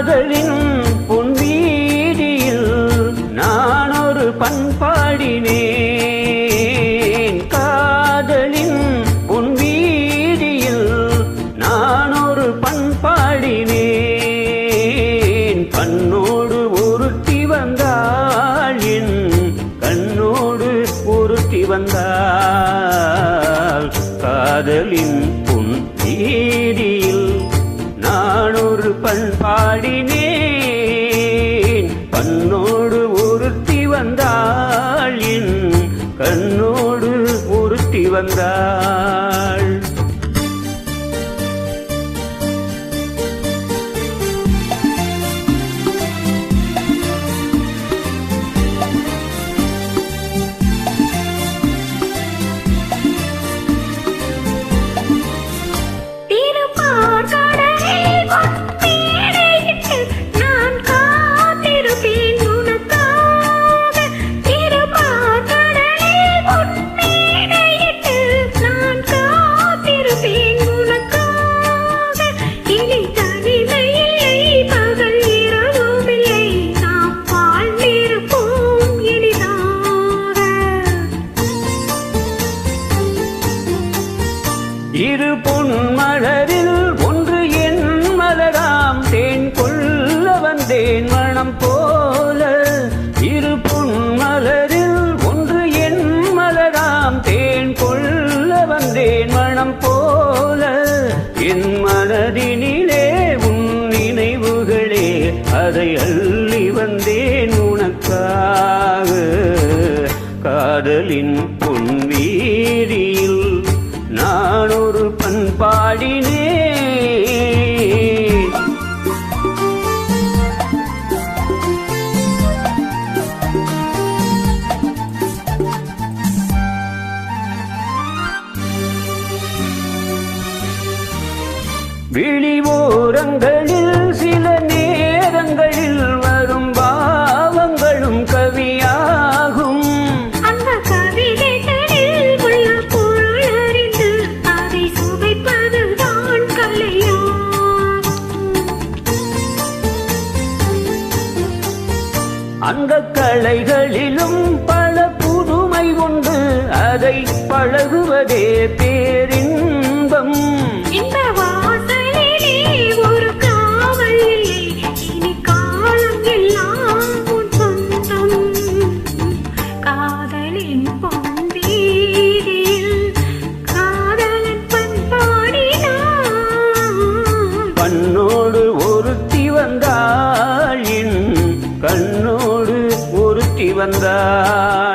காதலின் பொன்வீதியில் நான் ஒரு பண்பாடினேன். காதலின் பொன்வீதியில் நான் ஒரு பண்பாடினேன். கண்ணோடு ஒருத்தி வந்தாள், என் கண்ணோடு ஒருத்தி வந்தாள். காதலின் பொன்வீதியில் நான் ஒரு பண்பாடினேன். கண்ணோடு ஒருத்தி வந்தாள், என் கண்ணோடு ஒருத்தி வந்தாள். இரு பொன்மலரில் ஒன்று என் மலராம், தேன் கொள்ள வந்தேன் மனம் போல. இரு பொன்மலரில் ஒன்று என் மலராம், தேன் கொள்ள வந்தேன் மனம் போல. என் மனதினிலே உன் நினைவுகளே, அதை அள்ளி வந்தேன் உனக்காக. காதலின் பொன்வீதியில் நான் ஒரு பண்பாடினேன். விழிவோரங்களில் சில நேரங்களில் வரும் பாவங்களும் கவியாகும். அந்த கவிதைகளில் உள்ள பொருள் அறிந்து அதை சுவைப்பதுதான் கலையாகும். அந்த கலைகளிலும் பல புதுமை உண்டு, அதை பழகுவதே பேரின்பம். இந்த வாசலிலே ஒரு காவல் இல்லை, இனி காலம் எல்லாம் உன் சொந்தம். காதலின் பொன்வீதியில் காதலன் பண்பாடினான். கண்ணோடு ஒருத்தி வந்தாள், என் கண்ணோடு ஒருத்தி வந்தாள்.